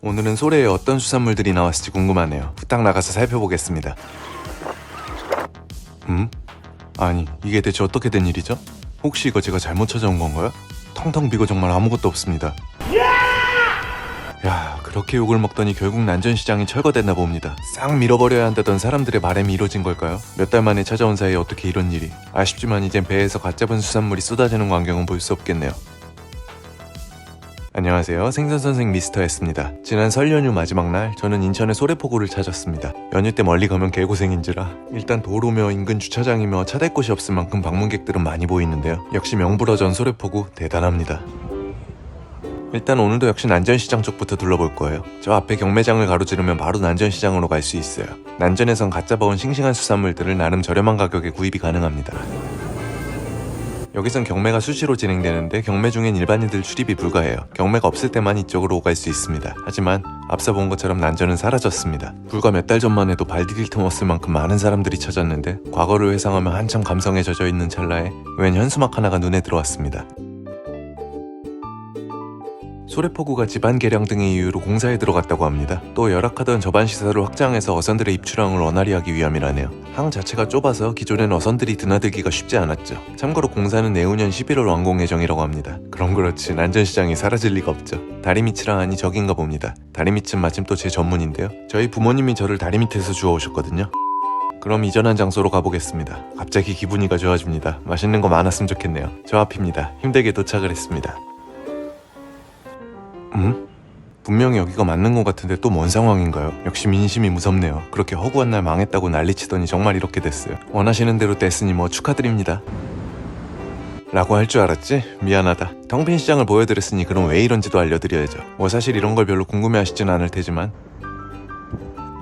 오늘은 소래에 어떤 수산물들이 나왔을지 궁금하네요. 후딱 나가서 살펴보겠습니다. 아니, 이게 대체 어떻게 된 일이죠? 혹시 이거 제가 잘못 찾아온 건가요? 텅텅 비고 정말 아무것도 없습니다. 야, 그렇게 욕을 먹더니 결국 난전시장이 철거됐나 봅니다. 싹 밀어버려야 한다던 사람들의 바람이 이뤄진 걸까요? 몇 달 만에 찾아온 사이에 어떻게 이런 일이. 아쉽지만 이젠 배에서 갓 잡은 수산물이 쏟아지는 광경은 볼 수 없겠네요. 안녕하세요, 생선선생 미스터 S입니다. 지난 설 연휴 마지막 날 저는 인천의 소래포구를 찾았습니다. 연휴 때 멀리 가면 개고생인지라 일단 도로며 인근 주차장이며 차 댈 곳이 없을 만큼 방문객들은 많이 보이는데요. 역시 명불허전 소래포구 대단합니다. 일단 오늘도 역시 난전시장 쪽부터 둘러볼 거예요. 저 앞에 경매장을 가로지르면 바로 난전시장으로 갈 수 있어요. 난전에선 갓 잡아온 싱싱한 수산물들을 나름 저렴한 가격에 구입이 가능합니다. 여기선 경매가 수시로 진행되는데 경매 중엔 일반인들 출입이 불가해요. 경매가 없을 때만 이쪽으로 오갈 수 있습니다. 하지만 앞서 본 것처럼 난전은 사라졌습니다. 불과 몇 달 전만 해도 발 디딜 틈 없을 만큼 많은 사람들이 찾았는데 과거를 회상하며 한참 감성에 젖어 있는 찰나에 웬 현수막 하나가 눈에 들어왔습니다. 소래포구가 집안 개량 등의 이유로 공사에 들어갔다고 합니다. 또 열악하던 저반 시설을 확장해서 어선들의 입출항을 원활히 하기 위함이라네요. 항 자체가 좁아서 기존엔 어선들이 드나들기가 쉽지 않았죠. 참고로 공사는 내후년 11월 완공 예정이라고 합니다. 그럼 그렇지 난전시장이 사라질 리가 없죠. 다리 밑이라 하니 저긴가 봅니다. 다리 밑은 마침 또 제 전문인데요. 저희 부모님이 저를 다리 밑에서 주워오셨거든요. 그럼 이전한 장소로 가보겠습니다. 갑자기 기분이가 좋아집니다. 맛있는 거 많았으면 좋겠네요. 저 앞입니다. 힘들게 도착을 했습니다. 분명히 여기가 맞는 것 같은데 또 뭔 상황인가요? 역시 민심이 무섭네요. 그렇게 허구한 날 망했다고 난리치더니 정말 이렇게 됐어요. 원하시는 대로 됐으니 뭐 축하드립니다 라고 할 줄 알았지? 미안하다. 텅 빈 시장을 보여드렸으니 그럼 왜 이런지도 알려드려야죠. 뭐 사실 이런 걸 별로 궁금해하시진 않을 테지만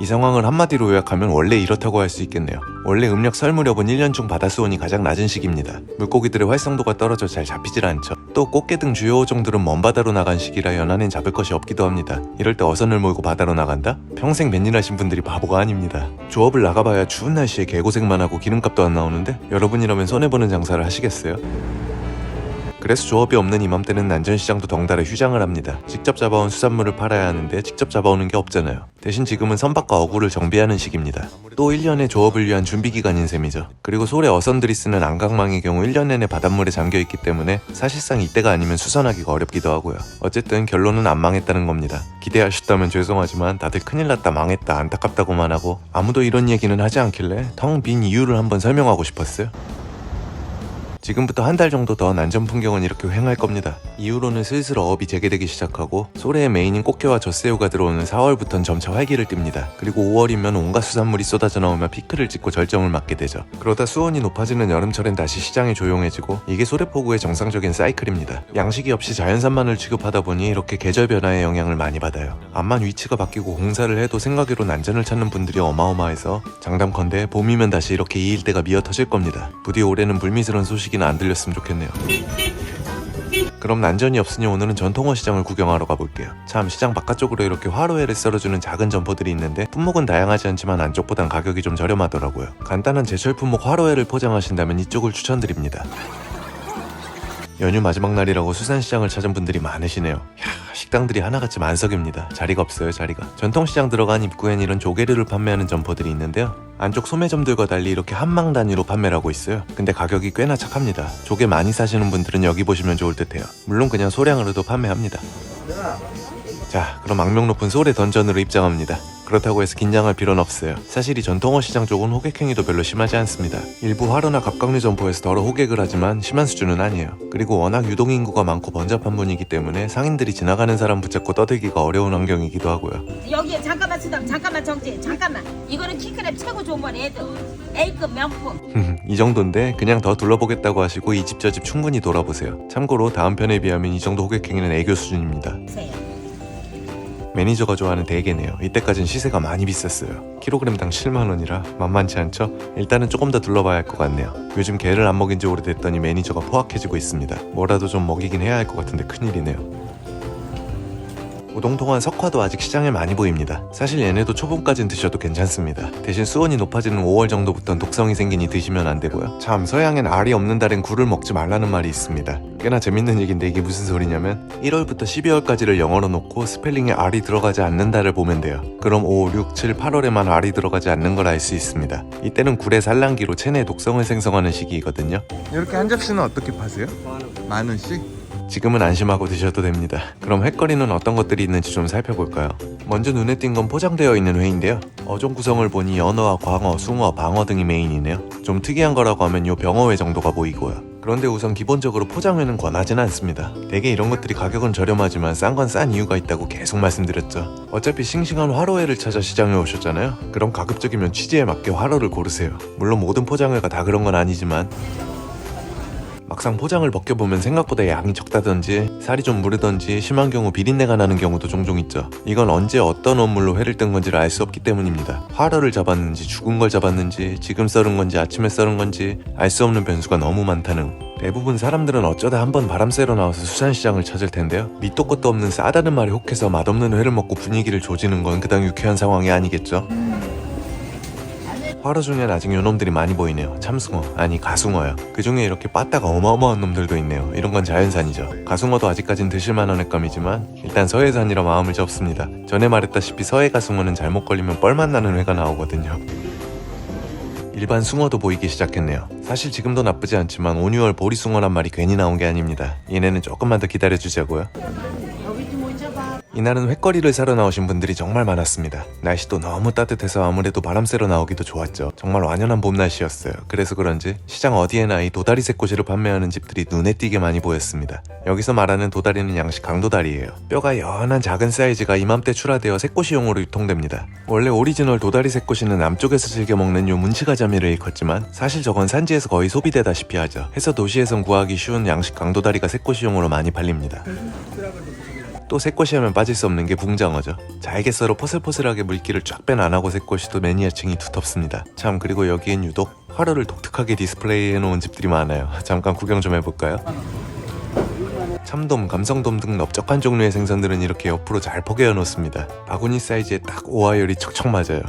이 상황을 한마디로 요약하면 원래 이렇다고 할 수 있겠네요. 원래 음력 설 무렵은 1년 중 바다수온이 가장 낮은 시기입니다. 물고기들의 활성도가 떨어져 잘 잡히질 않죠. 또 꽃게 등 주요 어종들은 먼 바다로 나간 시기라 연안엔 잡을 것이 없기도 합니다. 이럴 때 어선을 몰고 바다로 나간다? 평생 뱃일 하신 분들이 바보가 아닙니다. 조업을 나가봐야 추운 날씨에 개고생만 하고 기름값도 안 나오는데 여러분이라면 손해보는 장사를 하시겠어요? 그래서 조업이 없는 이맘때는 난전시장도 덩달아 휴장을 합니다. 직접 잡아온 수산물을 팔아야 하는데 직접 잡아오는 게 없잖아요. 대신 지금은 선박과 어구를 정비하는 시기입니다. 또 1년의 조업을 위한 준비기간인 셈이죠. 그리고 소래 어선들이 쓰는 안강망의 경우 1년 내내 바닷물에 잠겨있기 때문에 사실상 이때가 아니면 수선하기가 어렵기도 하고요. 어쨌든 결론은 안 망했다는 겁니다. 기대하셨다면 죄송하지만 다들 큰일 났다 망했다 안타깝다고만 하고 아무도 이런 얘기는 하지 않길래 텅 빈 이유를 한번 설명하고 싶었어요. 지금부터 한 달 정도 더 난전 풍경은 이렇게 횡할 겁니다. 이후로는 슬슬 어업이 재개되기 시작하고 소래의 메인인 꽃게와 젖새우가 들어오는 4월부터는 점차 활기를 띱니다. 그리고 5월이면 온갖 수산물이 쏟아져 나오며 피크를 찍고 절정을 맞게 되죠. 그러다 수온이 높아지는 여름철엔 다시 시장이 조용해지고 이게 소래포구의 정상적인 사이클입니다. 양식이 없이 자연산만을 취급하다 보니 이렇게 계절 변화의 영향을 많이 받아요. 암만 위치가 바뀌고 공사를 해도 생각외로 난전을 찾는 분들이 어마어마해서 장담컨대 봄이면 다시 이렇게 이 일대가 미어터질 겁니다. 부디 올해는 불미스러운 소식이 안 들렸으면 좋겠네요. 그럼 난전이 없으니 오늘은 전통어 시장을 구경하러 가볼게요. 참 시장 바깥쪽으로 이렇게 화로회를 썰어주는 작은 점포들이 있는데 품목은 다양하지 않지만 안쪽보단 가격이 좀 저렴하더라고요. 간단한 제철 품목 화로회를 포장하신다면 이쪽을 추천드립니다. 연휴 마지막 날이라고 수산시장을 찾은 분들이 많으시네요. 야, 식당들이 하나같이 만석입니다. 자리가 없어요, 자리가. 전통시장 들어간 입구엔 이런 조개류를 판매하는 점포들이 있는데요. 안쪽 소매점들과 달리 이렇게 한망 단위로 판매를 하고 있어요. 근데 가격이 꽤나 착합니다. 조개 많이 사시는 분들은 여기 보시면 좋을 듯해요. 물론 그냥 소량으로도 판매합니다. 자, 그럼 악명 높은 소래 던전으로 입장합니다. 그렇다고 해서 긴장할 필요는 없어요. 사실 이 전통어 시장 쪽은 호객행위도 별로 심하지 않습니다. 일부 화로나 갑각류 점포에서 덜어 호객을 하지만 심한 수준은 아니에요. 그리고 워낙 유동인구가 많고 번잡한 분위기 때문에 상인들이 지나가는 사람 붙잡고 떠들기가 어려운 환경이기도 하고요. 여기에 잠깐만 수담 잠깐만 정지 잠깐만 이거는 킹크랩 최고 좋은 건 애들 A급 명품. 이 정도인데 그냥 더 둘러보겠다고 하시고 이 집 저 집 충분히 돌아보세요. 참고로 다음 편에 비하면 이 정도 호객행위는 애교 수준입니다. 매니저가 좋아하는 대게네요. 이때까진 시세가 많이 비쌌어요. 킬로그램당 7만원이라 만만치 않죠? 일단은 조금 더 둘러봐야 할 것 같네요. 요즘 게를 안 먹인 지 오래됐더니 매니저가 포악해지고 있습니다. 뭐라도 좀 먹이긴 해야 할 것 같은데 큰일이네요. 오동통한 석화도 아직 시장에 많이 보입니다. 사실 얘네도 초봄까진 드셔도 괜찮습니다. 대신 수온이 높아지는 5월 정도부터는 독성이 생기니 드시면 안 되고요. 참, 서해안엔 알이 없는 달엔 굴을 먹지 말라는 말이 있습니다. 꽤나 재밌는 얘기인데 이게 무슨 소리냐면 1월부터 12월까지를 영어로 놓고 스펠링에 알이 들어가지 않는 달을 보면 돼요. 그럼 5, 6, 7, 8월에만 알이 들어가지 않는 걸 알 수 있습니다. 이때는 굴의 산란기로 체내 독성을 생성하는 시기이거든요. 이렇게 한 접시는 어떻게 파세요? 10,000원씩? 지금은 안심하고 드셔도 됩니다. 그럼 횟거리는 어떤 것들이 있는지 좀 살펴볼까요? 먼저 눈에 띈 건 포장되어 있는 회인데요. 어종 구성을 보니 연어와 광어, 숭어, 방어 등이 메인이네요. 좀 특이한 거라고 하면 요 병어회 정도가 보이고요. 그런데 우선 기본적으로 포장회는 권하지는 않습니다. 대개 이런 것들이 가격은 저렴하지만 싼 건 싼 이유가 있다고 계속 말씀드렸죠. 어차피 싱싱한 화로회를 찾아 시장에 오셨잖아요. 그럼 가급적이면 취지에 맞게 화로를 고르세요. 물론 모든 포장회가 다 그런 건 아니지만 막상 포장을 벗겨보면 생각보다 양이 적다든지 살이 좀 무르던지 심한 경우 비린내가 나는 경우도 종종 있죠. 이건 언제 어떤 원물로 회를 뜬 건지를 알 수 없기 때문입니다. 화로를 잡았는지 죽은 걸 잡았는지 지금 썰은 건지 아침에 썰은 건지 알 수 없는 변수가 너무 많다는. 대부분 사람들은 어쩌다 한번 바람 쐬러 나와서 수산시장을 찾을 텐데요. 밑도 끝도 없는 싸다는 말에 혹해서 맛없는 회를 먹고 분위기를 조지는 건 그닥 유쾌한 상황이 아니겠죠. 화로 중엔 아직 요놈들이 많이 보이네요. 참숭어, 아니 가숭어요. 그 중에 이렇게 빠따가 어마어마한 놈들도 있네요. 이런 건 자연산이죠. 가숭어도 아직까진 드실만한 횟감이지만 일단 서해산이라 마음을 접습니다. 전에 말했다시피 서해 가숭어는 잘못 걸리면 뻘맛 나는 회가 나오거든요. 일반 숭어도 보이기 시작했네요. 사실 지금도 나쁘지 않지만 5, 6월 보리숭어란 말이 괜히 나온 게 아닙니다. 얘네는 조금만 더 기다려주자고요. 이날은 횟거리를 사러 나오신 분들이 정말 많았습니다. 날씨도 너무 따뜻해서 아무래도 바람 쐬러 나오기도 좋았죠. 정말 완연한 봄 날씨였어요. 그래서 그런지 시장 어디에나 이 도다리 새꼬시를 판매하는 집들이 눈에 띄게 많이 보였습니다. 여기서 말하는 도다리는 양식 강도다리예요. 뼈가 연한 작은 사이즈가 이맘때 출하되어 새꼬시용으로 유통됩니다. 원래 오리지널 도다리 새꼬시는 남쪽에서 즐겨 먹는 요 문치가자미를 일컫지만 사실 저건 산지에서 거의 소비되다시피 하죠. 해서 도시에선 구하기 쉬운 양식 강도다리가 새꼬시용으로 많이 팔립니다. 또 새꼬시 하면 빠질 수 없는 게 붕장어죠. 잘게 썰어 포슬포슬하게 물기를 쫙 뺀 안하고 새꼬시도 매니아층이 두텁습니다. 참, 그리고 여기엔 유독 화로를 독특하게 디스플레이 해놓은 집들이 많아요. 잠깐 구경 좀 해볼까요? 참돔, 감성돔 등 넓적한 종류의 생선들은 이렇게 옆으로 잘 포개어 놓습니다. 바구니 사이즈에 딱 오하열이 척척 맞아요.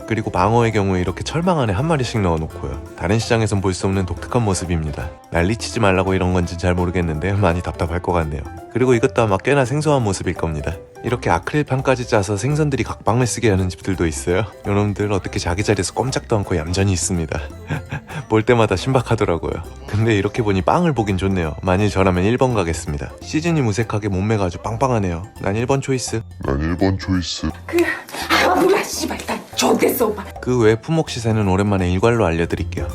그리고 방어의 경우에 이렇게 철망 안에 한 마리씩 넣어놓고요. 다른 시장에선 볼 수 없는 독특한 모습입니다. 난리치지 말라고 이런 건지 잘 모르겠는데 많이 답답할 것 같네요. 그리고 이것도 아마 꽤나 생소한 모습일 겁니다. 이렇게 아크릴판까지 짜서 생선들이 각방을 쓰게 하는 집들도 있어요. 요놈들 어떻게 자기 자리에서 꼼짝도 않고 얌전히 있습니다. 볼 때마다 신박하더라고요. 근데 이렇게 보니 빵을 보긴 좋네요. 만일 저라면 1번 가겠습니다. 시즌이 무색하게 몸매가 아주 빵빵하네요. 난 1번 초이스. 뭐야 씨발 다 좋댔어 오빠. 그 외 품목 시세는 오랜만에 일괄로 알려드릴게요.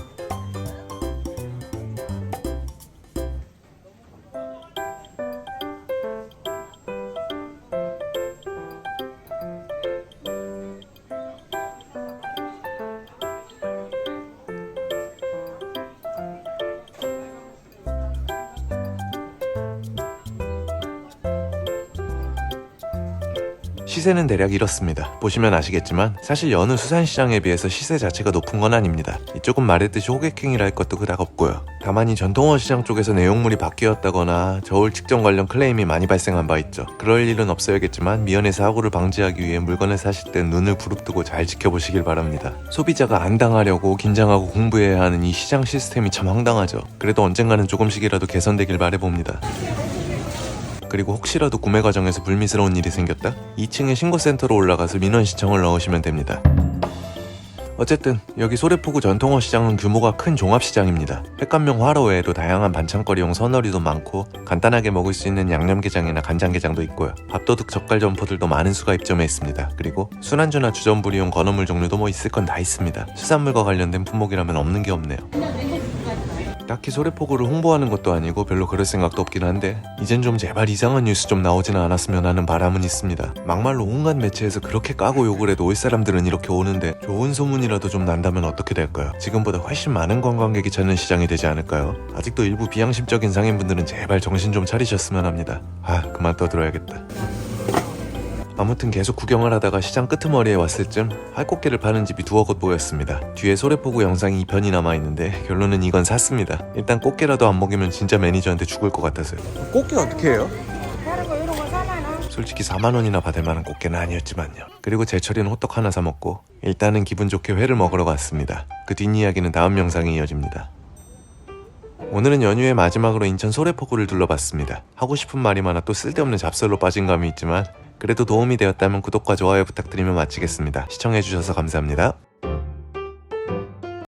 시세는 대략 이렇습니다. 보시면 아시겠지만 사실 여느 수산시장에 비해서 시세 자체가 높은 건 아닙니다. 이쪽은 말했듯이 호객행위라 할 것도 그닥 없고요. 다만 이 전통어 시장 쪽에서 내용물이 바뀌었다거나 저울 측정 관련 클레임이 많이 발생한 바 있죠. 그럴 일은 없어야겠지만 미연의 사고를 방지하기 위해 물건을 사실 땐 눈을 부릅뜨고 잘 지켜보시길 바랍니다. 소비자가 안 당하려고 긴장하고 공부해야 하는 이 시장 시스템이 참 황당하죠. 그래도 언젠가는 조금씩이라도 개선되길 바라봅니다. 그리고 혹시라도 구매 과정에서 불미스러운 일이 생겼다? 2층에 신고센터로 올라가서 민원 신청을 넣으시면 됩니다. 어쨌든 여기 소래포구 전통어 시장은 규모가 큰 종합시장입니다. 횟감용 화로 외에도 다양한 반찬거리용 선어리도 많고 간단하게 먹을 수 있는 양념게장이나 간장게장도 있고요. 밥도둑 젓갈 점포들도 많은 수가 입점해 있습니다. 그리고 술안주나 주전부리용 건어물 종류도 뭐 있을 건 다 있습니다. 수산물과 관련된 품목이라면 없는 게 없네요. 딱히 소래포구를 홍보하는 것도 아니고 별로 그럴 생각도 없긴 한데 이젠 좀 제발 이상한 뉴스 좀 나오지는 않았으면 하는 바람은 있습니다. 막말로 온갖 매체에서 그렇게 까고 욕을 해도 올 사람들은 이렇게 오는데 좋은 소문이라도 좀 난다면 어떻게 될까요? 지금보다 훨씬 많은 관광객이 찾는 시장이 되지 않을까요? 아직도 일부 비양심적인 상인분들은 제발 정신 좀 차리셨으면 합니다. 그만 떠들어야겠다. 아무튼 계속 구경을 하다가 시장 끄트머리에 왔을 쯤 활꽃게를 파는 집이 두어 곳 보였습니다. 뒤에 소래포구 영상이 2편이 남아있는데 결론은 이건 샀습니다. 일단 꽃게라도 안 먹이면 진짜 매니저한테 죽을 것 같아서요. 꽃게 어떻게 해요? 다른 거 이런 거 4만 원. 솔직히 4만원이나 받을 만한 꽃게는 아니었지만요. 그리고 제철인 호떡 하나 사 먹고 일단은 기분 좋게 회를 먹으러 갔습니다. 그 뒷이야기는 다음 영상에 이어집니다. 오늘은 연휴의 마지막으로 인천 소래포구를 둘러봤습니다. 하고 싶은 말이 많아 또 쓸데없는 잡설로 빠진 감이 있지만 그래도 도움이 되었다면 구독과 좋아요 부탁드리며 마치겠습니다. 시청해주셔서 감사합니다.